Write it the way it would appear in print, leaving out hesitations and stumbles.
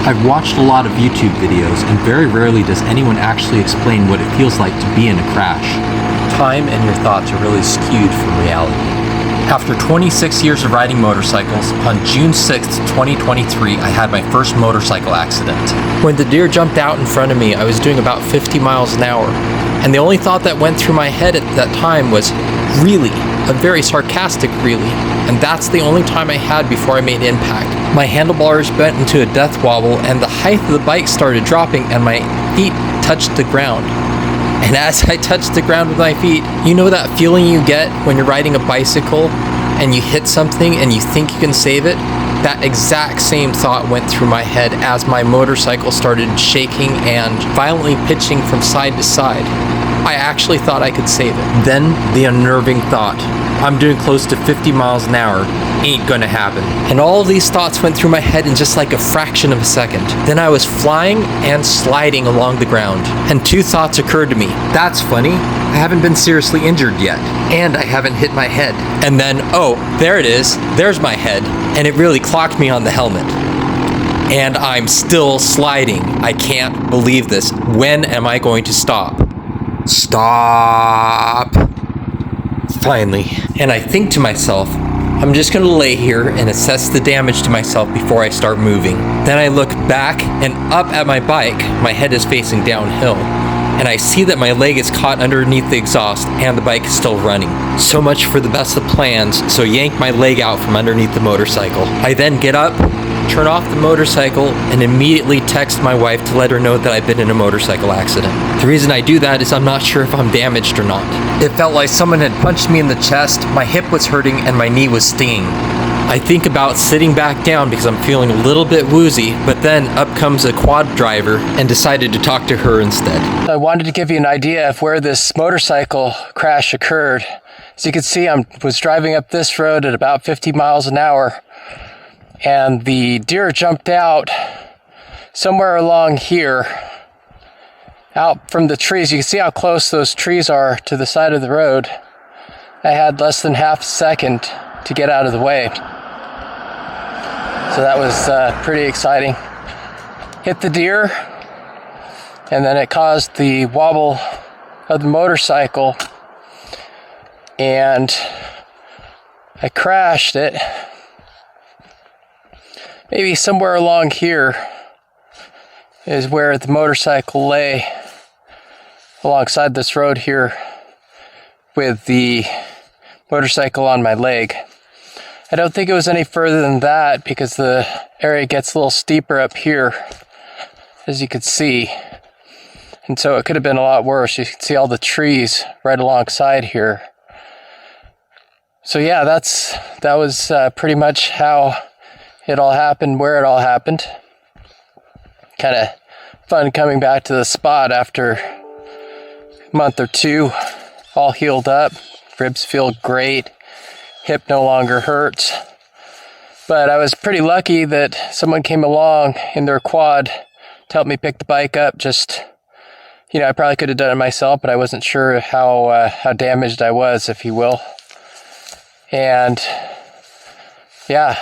I've watched a lot of YouTube videos, and very rarely does anyone actually explain what it feels like to be in a crash. Time and your thoughts are really skewed from reality. After 26 years of riding motorcycles, on June 6th, 2023, I had my first motorcycle accident. When the deer jumped out in front of me, I was doing about 50 miles an hour, and the only thought that went through my head at that time was, really? A very sarcastic really, and that's the only time I had before I made impact. My handlebars bent into a death wobble, and the height of the bike started dropping, and my feet touched the ground. And as I touched the ground with my feet, you know that feeling you get when you're riding a bicycle and you hit something and you think you can save it? That exact same thought went through my head as my motorcycle started shaking and violently pitching from side to side. I actually thought I could save it. Then the unnerving thought, I'm doing close to 50 miles an hour, ain't gonna happen. And all of these thoughts went through my head in just like a fraction of a second. Then I was flying and sliding along the ground. And two thoughts occurred to me. That's funny, I haven't been seriously injured yet. And I haven't hit my head. And then, oh, there it is, there's my head. And it really clocked me on the helmet. And I'm still sliding. I can't believe this. When am I going to stop? Stop. Finally. And I think to myself, I'm just going to lay here and assess the damage to myself before I start moving. Then I look back and up at my bike. My head is facing downhill, and I see that my leg is caught underneath the exhaust and the bike is still running. So much for the best of plans, so yank my leg out from underneath the motorcycle. I then get up, turn off the motorcycle, and immediately text my wife to let her know that I've been in a motorcycle accident. The reason I do that is I'm not sure if I'm damaged or not. It felt like someone had punched me in the chest, my hip was hurting, and my knee was stinging. I think about sitting back down because I'm feeling a little bit woozy, but then up comes a quad driver and decided to talk to her instead. I wanted to give you an idea of where this motorcycle crash occurred. As you can see, I was driving up this road at about 50 miles an hour, and the deer jumped out somewhere along here, out from the trees. You can see how close those trees are to the side of the road. I had less than half a second to get out of the way. So that was pretty exciting. Hit the deer, and then it caused the wobble of the motorcycle, and I crashed it. Maybe somewhere along here is where the motorcycle lay, alongside this road here with the motorcycle on my leg. I don't think it was any further than that because the area gets a little steeper up here, as you could see. And so it could have been a lot worse. You can see all the trees right alongside here. So yeah, that was pretty much how it all happened, where it all happened. Kind of fun coming back to the spot after a month or two, all healed up. Ribs feel great. Hip no longer hurts. But I was pretty lucky that someone came along in their quad to help me pick the bike up. Just, I probably could have done it myself, but I wasn't sure how damaged I was, if you will. And yeah,